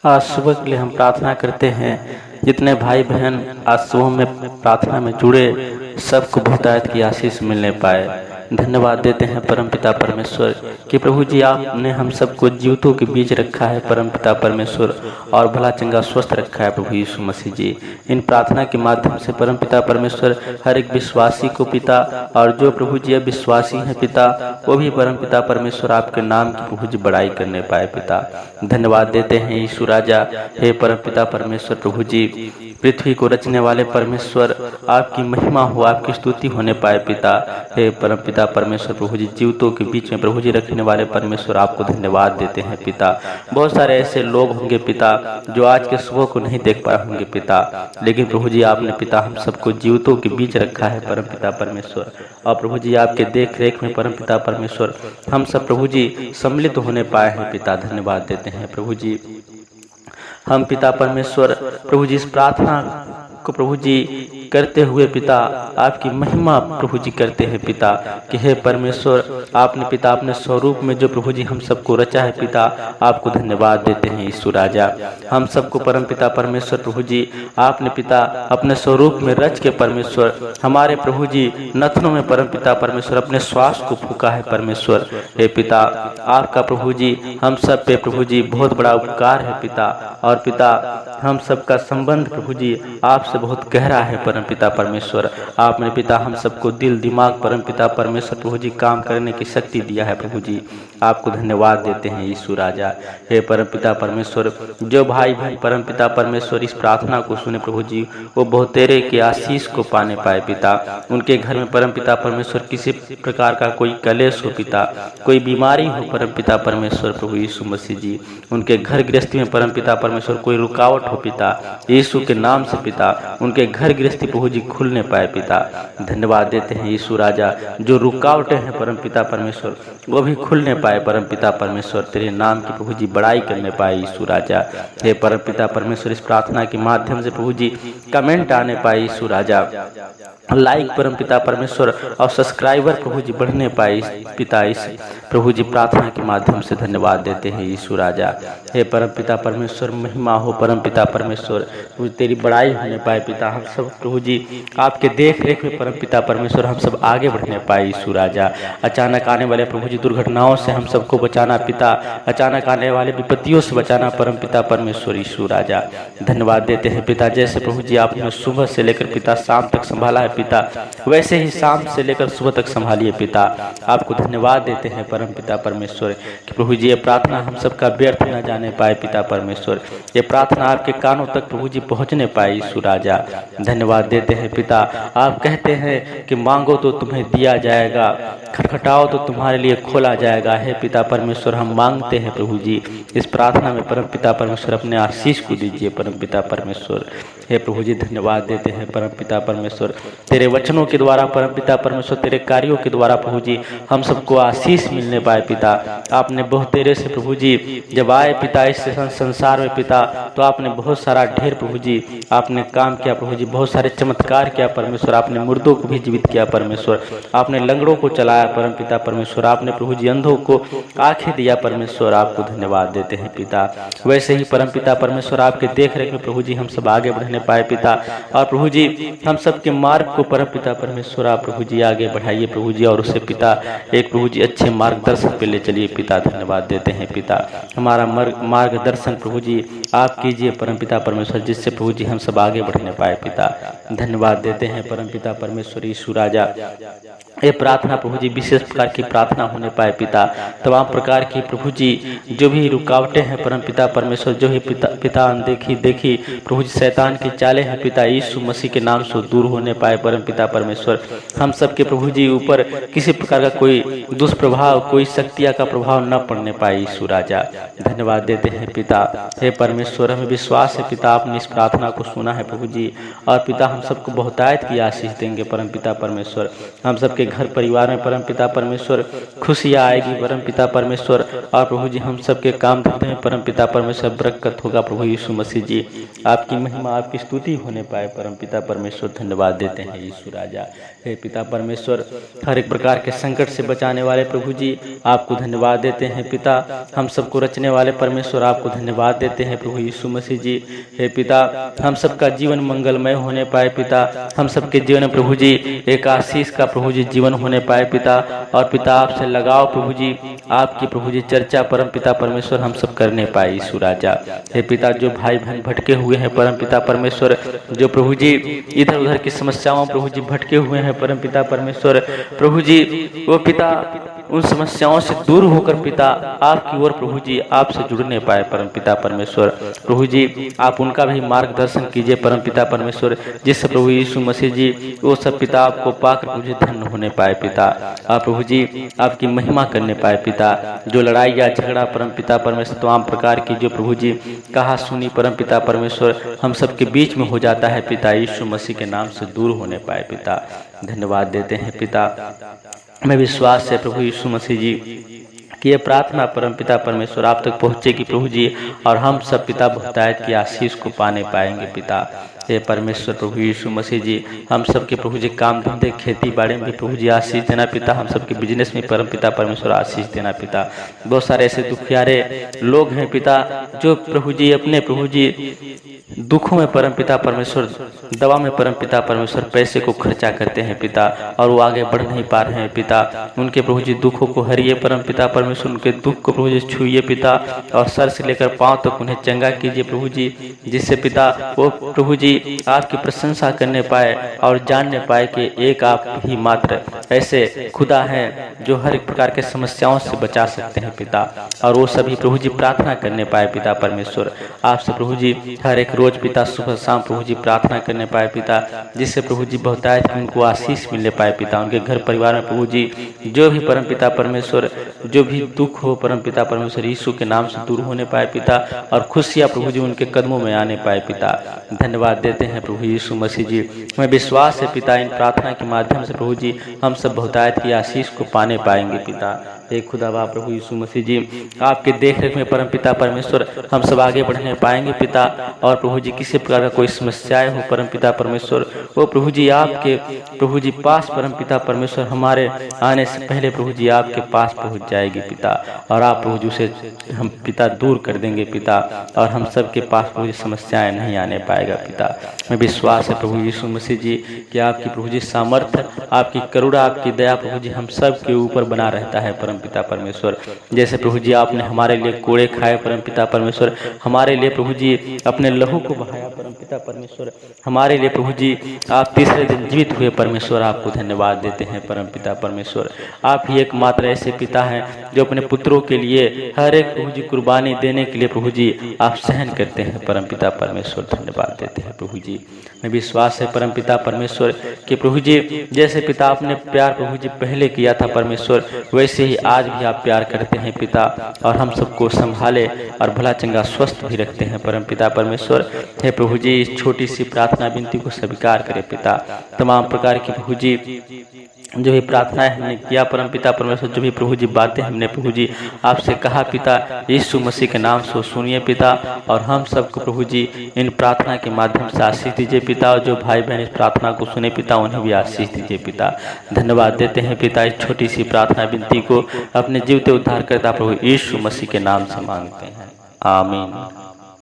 आज सुबह के लिए हम प्रार्थना करते हैं। जितने भाई बहन आज सुबह में प्रार्थना में जुड़े, सबको बहुतायत की आशीष मिलने पाए। धन्यवाद देते हैं परमपिता परमेश्वर कि प्रभु जी आपने हम सबको जीवितों के बीच रखा है परमपिता परमेश्वर, और भला चंगा स्वस्थ रखा है प्रभु यीशु मसीह जी। इन प्रार्थना के माध्यम से परमपिता परमेश्वर हर एक विश्वासी को पिता, और जो प्रभु जी अविश्वासी हैं पिता, वो भी परमपिता परमेश्वर आपके नाम की प्रभु जी बड़ाई करने पाए पिता। धन्यवाद देते हैं यीशु राजा। हे परमपिता परमेश्वर प्रभु जी, पृथ्वी को रचने वाले परमेश्वर, आपकी महिमा हो, आपकी स्तुति होने पाए पिता। हे परमपिता परमेश्वर प्रभु जी, जीवितों के बीच में प्रभु जी रखने वाले परमेश्वर, आपको धन्यवाद देते हैं पिता। बहुत सारे ऐसे लोग होंगे पिता जो आज के सुबह को नहीं देख पाए होंगे पिता, लेकिन प्रभु जी आपने पिता हम सबको जीवितों के बीच रखा है परमपिता परमेश्वर। और प्रभु जी आपके देख रेख में परमपिता परमेश्वर हम सब प्रभु जी सम्मिलित होने पाए हैं पिता। धन्यवाद देते हैं प्रभु जी। हम पिता परमेश्वर प्रभु जी इस प्रार्थना को प्रभु जी करते हुए पिता आपकी महिमा प्रभु जी करते हैं पिता कि हे परमेश्वर, आपने पिता अपने स्वरूप में जो प्रभु जी हम सबको रचा है पिता, आपको धन्यवाद देते हैं यीशु राजा। हम सबको परम पिता परमेश्वर प्रभु जी आपने पिता अपने स्वरूप में रच के परमेश्वर हमारे प्रभु जी नथनों में परम पिता परमेश्वर अपने श्वास को फूका है परमेश्वर। हे पिता, आपका प्रभु जी हम सब पे प्रभु जी बहुत बड़ा उपकार है पिता, और पिता हम सबका संबंध प्रभु जी आपसे बहुत गहरा है परम पिता परमेश्वर। आपने पिता हम सबको दिल दिमाग परम पिता परमेश्वर प्रभु जी काम करने की शक्ति दिया है प्रभु जी, आपको धन्यवाद देते हैं यीशु राजा। हे परम पिता परमेश्वर, जो भाई बहन परम पिता परमेश्वर इस प्रार्थना को सुने प्रभु जी, वो बहुतेरे के आशीष को पाने पाए पिता। उनके घर में परम पिता परमेश्वर किसी प्रकार का कोई कलेश हो पिता, कोई बीमारी हो परम पिता परमेश्वर प्रभु यीशु मसीह जी, उनके घर गृहस्थी में परम पिता परमेश्वर कोई रुकावट हो पिता, यीशु के नाम से पिता उनके घर गृहस्थी प्रभु जी खुलने पाए पिता। धन्यवाद देते हैं यीशु राजा। जो रुकावटें हैं परम पिता परमेश्वर वो भी खुलने पाए परम पिता परमेश्वर, तेरे नाम की प्रभु जी बड़ाई करने पाए यीशु राजा। हे परम पिता परमेश्वर, इस प्रार्थना के माध्यम से प्रभु जी कमेंट आने पाए यीशु राजा, लाइक परम पिता परमेश्वर और सब्सक्राइबर प्रभु जी बढ़ने पाए पिता। इस प्रभु जी प्रार्थना के माध्यम से धन्यवाद देते हैं यीशु राजा। हे परम पिता परमेश्वर, महिमा हो परम पिता परमेश्वर, तेरी बड़ाई होने पाए पिता। हम सब प्रभु जी आपके देख रेख में परम पिता परमेश्वर हम सब आगे बढ़ने पाए यीशु राजा। अचानक आने वाले प्रभु जी दुर्घटनाओं से हम सबको बचाना पिता, अचानक आने वाले विपत्तियों से बचाना परम पिता परमेश्वर यीशु राजा। धन्यवाद देते हैं पिता, जैसे प्रभु जी आपने सुबह से लेकर पिता शाम तक संभाला है पिता, वैसे ही शाम से लेकर सुबह तक संभालिए पिता। आपको धन्यवाद देते हैं परम पिता परमेश्वर कि प्रभु जी ये प्रार्थना हम सबका व्यर्थ न जाने पाए पिता परमेश्वर, ये प्रार्थना आपके कानों तक प्रभु जी पहुंचने पाए यीशु राजा। धन्यवाद देते हैं पिता, आप कहते हैं कि मांगो तो तुम्हें दिया जाएगा, खटखटाओ तो तुम्हारे लिए खोला जाएगा। हे पिता परमेश्वर, हम मांगते हैं प्रभु जी इस प्रार्थना में परम पिता परमेश्वर अपने आशीष को दीजिए परम पिता परमेश्वर। हे प्रभु जी धन्यवाद देते हैं परम पिता परमेश्वर, तेरे वचनों के द्वारा परम पिता परमेश्वर, तेरे कार्यों के द्वारा प्रभु जी हम सबको आशीष मिलने पाए पिता। आपने बहुत तेरे से प्रभु जी जब आए पिता इस संसार में पिता, तो आपने बहुत सारा ढेर प्रभु जी आपने काम किया प्रभु जी, बहुत सारे चमत्कार किया परमेश्वर। आपने मुर्दों को भी जीवित किया परमेश्वर, आपने लंगड़ों को चलाया परम पिता परमेश्वर, आपने प्रभु जी अंधों को आंखें दिया परमेश्वर। आपको धन्यवाद देते हैं पिता। वैसे ही परम पिता परमेश्वर आपके देख रेख में प्रभु जी हम सब आगे बढ़ने पाए पिता, और प्रभु जी हम सबके मार्ग को परम पिता परमेश्वर आप प्रभु जी आगे बढ़ाइए प्रभु जी, और उसे पिता एक प्रभु जी अच्छे मार्गदर्शन पे ले चलिए पिता। धन्यवाद देते हैं पिता, हमारा मार्गदर्शन प्रभु जी आप कीजिए परम पिता परमेश्वर, जिससे प्रभु जी हम सब आगे बढ़ने पाए पिता। धन्यवाद देते हैं परम पिता परमेश्वर यीशु राजा। ये प्रार्थना प्रभु जी विशेष प्रकार की प्रार्थना होने पाए पिता, तमाम प्रकार की प्रभु जी जो भी रुकावटें हैं परम पिता परमेश्वर, जो ही पिता देखी प्रभु जी शैतान की चालें हैं पिता, यीशु मसीह के नाम से दूर होने पाए परम पिता परमेश्वर। हम सबके प्रभु जी ऊपर किसी प्रकार का कोई दुष्प्रभाव, कोई शक्तियाँ का प्रभाव न पड़ने पाए यीशु राजा। धन्यवाद देते हैं पिता। हे परमेश्वर, हमें विश्वास है पिता आपने इस प्रार्थना को सुना है प्रभु जी, और पिता हम सबको बहुतायत की आशीष देंगे परम पिता परमेश्वर। हम सबके सबके घर परिवार में परमपिता परमेश्वर खुशियाँ आएगी परमपिता परमेश्वर। और प्रभु जी हम सबके काम धंधे में परमपिता परमेश्वर बरकत होगा प्रभु यीशु मसीह जी। आपकी महिमा आपकी स्तुति होने पाए परमपिता परमेश्वर। धन्यवाद देते हैं यीशु राजा। हे पिता परमेश्वर, हर एक प्रकार के संकट से बचाने वाले प्रभु जी आपको धन्यवाद देते हैं पिता। हम सबको रचने वाले परमेश्वर आपको धन्यवाद देते हैं प्रभु यीशु मसीह जी। हे पिता, हम सबका जीवन मंगलमय होने पाए पिता। हम सबके जीवन में प्रभु जी एक आशीष का प्रभु जी जीवन होने पाए पिता। और पिता आपसे लगाओ प्रभु जी, आपकी प्रभु जी चर्चा परम पिता परमेश्वर हम सब करने पाए यीशु राजा। हे पिता, जो भाई बहन भटके हुए हैं परम पिता परमेश्वर, जो प्रभु जी इधर उधर की समस्याओं प्रभु जी भटके हुए हैं परम पिता परमेश्वर, प्रभु जी वो पिता उन समस्याओं से दूर होकर पिता आपकी ओर प्रभु जी आपसे जुड़ने पाए परम पिता परमेश्वर। प्रभु जी आप उनका भी मार्गदर्शन कीजिए परम पिता परमेश्वर, जिससे प्रभु यीशु मसीह जी वो सब पिता आपको पाकर प्रभु जी धन्य होने पाए पिता। आप प्रभु जी आपकी महिमा करने पाए पिता। जो लड़ाई या झगड़ा परम पिता परमेश्वर तमाम प्रकार की जो प्रभु जी कहा सुनी परम पिता परमेश्वर हम सबके बीच में हो जाता है पिता, यीशु मसीह के नाम से दूर होने पाए पिता। धन्यवाद देते हैं पिता। मैं विश्वास से प्रभु यीशु मसीह जी कि ये प्रार्थना परमपिता परमेश्वर आप तक पहुँचेगी प्रभु जी, और हम सब पिता बहुतायत की आशीष को पाने पाएंगे पिता। हे परमेश्वर प्रभु यीशु मसीह जी, हम सबके प्रभु जी काम धंधे खेती बाड़ी में भी प्रभु जी आशीष देना पिता। हम सबके बिजनेस में परमपिता परमेश्वर आशीष देना पिता। बहुत सारे ऐसे दुखियारे लोग हैं पिता जो प्रभु जी अपने प्रभु जी दुखों में परमपिता परमेश्वर, दवा में परमपिता परमेश्वर पैसे को खर्चा करते हैं पिता, और वो आगे बढ़ नहीं पा रहे हैं पिता। उनके प्रभु जी दुखों को हरिए परमपिता परमेश्वर, उनके दुख को प्रभु जी छुइए पिता, और सर से लेकर पांव तक उन्हें चंगा कीजिए प्रभु जी, जिससे पिता वो प्रभु जी आपकी प्रशंसा करने पाए और जानने पाए कि एक आप ही मात्र ऐसे खुदा हैं जो हर एक प्रकार के समस्याओं से बचा सकते हैं पिता। और वो सभी प्रभु जी प्रार्थना करने पाए पिता परमेश्वर आपसे प्रभु जी हर एक रोज पिता सुबह शाम प्रभु जी प्रार्थना करने पाए पिता, जिससे प्रभु जी बहुतायत उनको आशीष मिलने पाए पिता। उनके घर परिवार में प्रभु जी जो भी परम पिता परमेश्वर जो भी दुख हो परम पिता परमेश्वर यीशु के नाम से दूर होने पाए पिता, और खुशियाँ प्रभु जी उनके कदमों में आने पाए पिता। धन्यवाद देते हैं प्रभु यीशु मसीह जी। मैं विश्वास है पिता इन प्रार्थना के माध्यम से प्रभु जी हम सब बहुतायत की आशीष को पाने पाएंगे पिता। हे खुदा बाप प्रभु यीशु मसीह जी, आपके देख रेख में परम पिता परमेश्वर हम सब आगे बढ़ने पाएंगे पिता। और प्रभु जी किसी प्रकार का कोई समस्याएं हो परम पिता परमेश्वर, वो प्रभु जी आपके प्रभु जी पास परम पिता परमेश्वर हमारे आने से पहले प्रभु जी आपके पास पहुंच जाएगी पिता, और आप प्रभु जी उसे हम पिता दूर कर देंगे पिता, और हम सब के पास प्रभु जी समस्याएं नहीं आने पाएगा पिता। मैं विश्वास है प्रभु यीशु मसीह जी कि आपकी प्रभु जी सामर्थ्य, आपकी करुणा, आपकी दया प्रभु जी हम सब के ऊपर बना रहता है परम पिता परमेश्वर। जैसे प्रभु जी आपने हमारे लिए कोड़े खाए परम पिता परमेश्वर, हमारे लिए प्रभु जी अपने लहू को बहाया परम पिता परमेश्वर, हमारे लिए प्रभु जी आप तीसरे दिन जीवित हुए परमेश्वर। आपको धन्यवाद देते हैं परम पिता परमेश्वर। आप ही एकमात्र ऐसे पिता हैं जो अपने पुत्रों के लिए हर एक प्रभु जी कुर्बानी देने के लिए प्रभु जी आप सहन करते हैं परम पिता परमेश्वर। धन्यवाद देते हैं प्रभु जी। मैं विश्वास है परम पिता परमेश्वर कि प्रभु जी जैसे पिता आपने प्यार प्रभु जी पहले किया था परमेश्वर, वैसे ही आज भी आप प्यार करते हैं पिता, और हम सबको संभाले और भला चंगा स्वस्थ भी रखते हैं परम पिता परमेश्वर। हे प्रभु जी इस छोटी सी प्रार्थना विनती को स्वीकार करें पिता। तमाम प्रकार की प्रभु जी जो भी प्रार्थनाएं हमने किया परम पिता परमेश्वर, जो भी प्रभु जी बातें हमने प्रभु जी आपसे कहा पिता, यीशु मसीह के नाम से सुनिए पिता, और हम सबको प्रभु जी इन प्रार्थना के माध्यम से आशीष दीजिए पिता। और जो भाई बहन इस प्रार्थना को सुने पिता, उन्हें भी आशीष दीजिए पिता। धन्यवाद देते हैं पिता। इस छोटी सी प्रार्थना विनती को अपने जीवते उद्धारकर्ता प्रभु यीशु मसीह के नाम से मांगते हैं, आमीन।